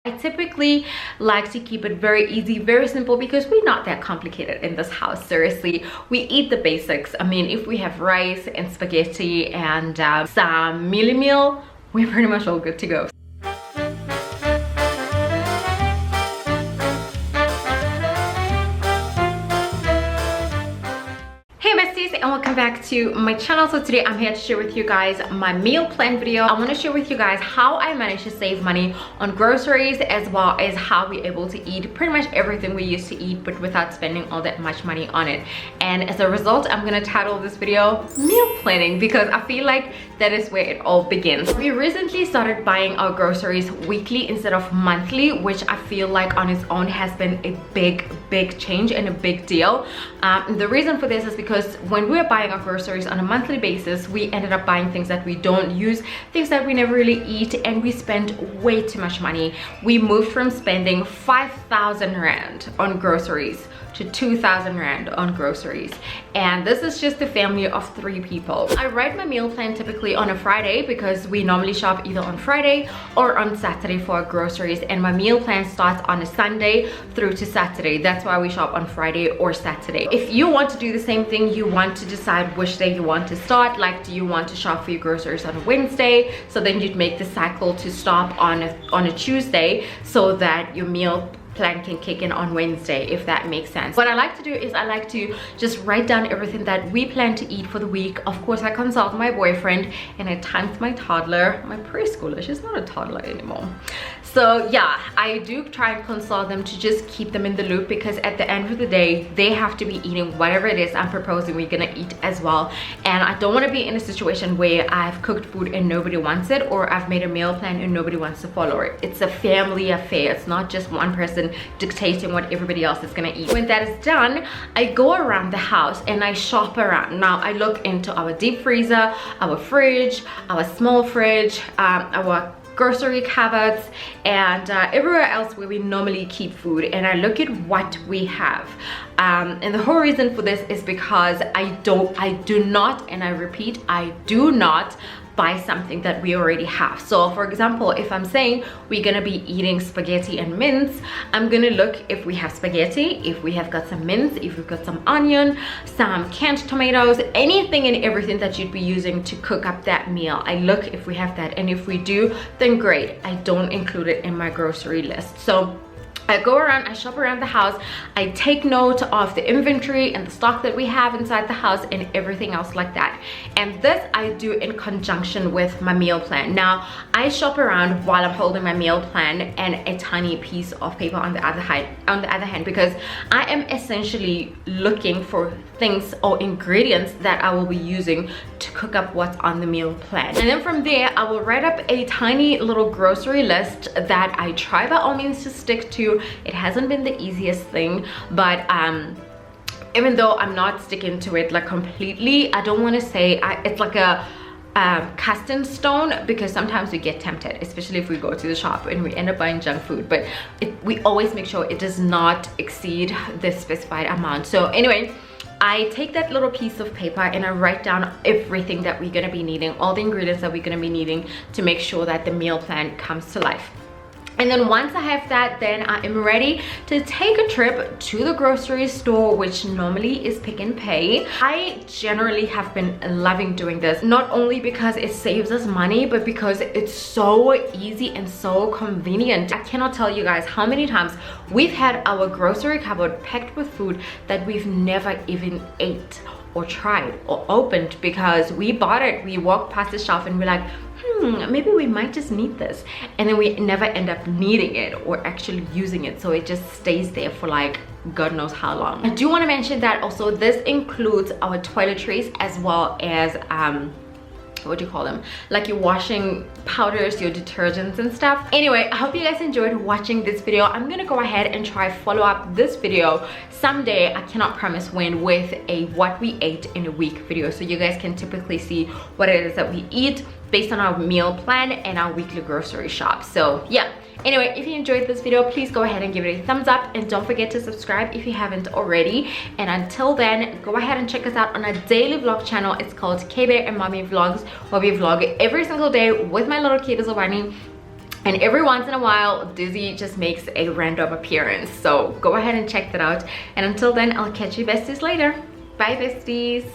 I typically like to keep it very easy, very simple, because we're not that complicated in this house. Seriously, we eat the basics. I mean, if we have rice and spaghetti and some meal, we're pretty much all good to go. And welcome back to my channel. So today I'm here to share with you guys my meal plan video. I want to share with you guys how I managed to save money on groceries, as well as how we're able to eat pretty much everything we used to eat, but without spending all that much money on it. And as a result, I'm going to title this video meal planning, because I feel like that is where it all begins. We recently started buying our groceries weekly instead of monthly, which I feel like on its own has been a big change and a big deal. The reason for this is because when we were buying our groceries on a monthly basis, we ended up buying things that we don't use, things that we never really eat, and we spent way too much money. We moved from spending 5,000 Rand on groceries to 2,000 Rand on groceries, and this is just a family of 3 people. I write my meal plan typically on a Friday, because we normally shop either on Friday or on Saturday for our groceries, and my meal plan starts on a Sunday through to Saturday. That's why we shop on Friday or Saturday. If you want to do the same thing, you want to decide which day you want to start. Like, do you want to shop for your groceries on a Wednesday, so then you'd make the cycle to stop on a Tuesday, so that your meal plan can kick in on Wednesday, if that makes sense. What I like to do is I like to just write down everything that we plan to eat for the week. Of course, I consult my boyfriend, and at times my toddler, my preschooler. She's not a toddler anymore. So yeah, I do try and consult them to just keep them in the loop, because at the end of the day, they have to be eating whatever it is I'm proposing we're gonna eat as well. And I don't want to be in a situation where I've cooked food and nobody wants it, or I've made a meal plan and nobody wants to follow it. It's a family affair. It's not just one person dictating what everybody else is gonna eat. When that is done, I go around the house and I shop around. Now I look into our deep freezer, our fridge, our small fridge, our grocery cupboards, and everywhere else where we normally keep food, and I look at what we have. And the whole reason for this is because I do not, and I repeat, I do not buy something that we already have. So for example, if I'm saying we're gonna be eating spaghetti and mince, I'm gonna look if we have spaghetti, if we have got some mince, if we've got some onion, some canned tomatoes, anything and everything that you'd be using to cook up that meal. I look if we have that, and if we do, then great. I don't include it in my grocery list. So I go around, I shop around the house, I take note of the inventory and the stock that we have inside the house and everything else like that. And this I do in conjunction with my meal plan. Now, I shop around while I'm holding my meal plan and a tiny piece of paper on the other hand, because I am essentially looking for things or ingredients that I will be using to cook up what's on the meal plan. And then from there, I will write up a tiny little grocery list that I try by all means to stick to. It hasn't been the easiest thing, but even though I'm not sticking to it like completely, I don't want to say it's like a cast in stone, because sometimes we get tempted, especially if we go to the shop and we end up buying junk food, but we always make sure it does not exceed the specified amount. So anyway, I take that little piece of paper and I write down everything that we're gonna be needing, all the ingredients that we're gonna be needing to make sure that the meal plan comes to life. And then once I have that, then I am ready to take a trip to the grocery store, which normally is Pick n Pay. I generally have been loving doing this, not only because it saves us money, but because it's so easy and so convenient. I cannot tell you guys how many times we've had our grocery cupboard packed with food that we've never even ate or tried or opened, because we bought it, we walked past the shelf and we're like, maybe we might just need this, and then we never end up needing it or actually using it. So it just stays there for like God knows how long. I do want to mention that also this includes our toiletries, as well as what do you call them, like your washing powders, your detergents and stuff. Anyway, I hope you guys enjoyed watching this video. I'm gonna go ahead and try follow up this video someday. I cannot promise when, with a what we ate in a week video, so you guys can typically see what it is that we eat based on our meal plan and our weekly grocery shop. So yeah, anyway, if you enjoyed this video, please go ahead and give it a thumbs up, and don't forget to subscribe if you haven't already. And until then, go ahead and check us out on our daily vlog channel. It's called K Bear and Mommy Vlogs, where we vlog every single day with my little kid Zovani. And every once in a while, Dizzy just makes a random appearance. So go ahead and check that out. And until then, I'll catch you besties later. Bye besties.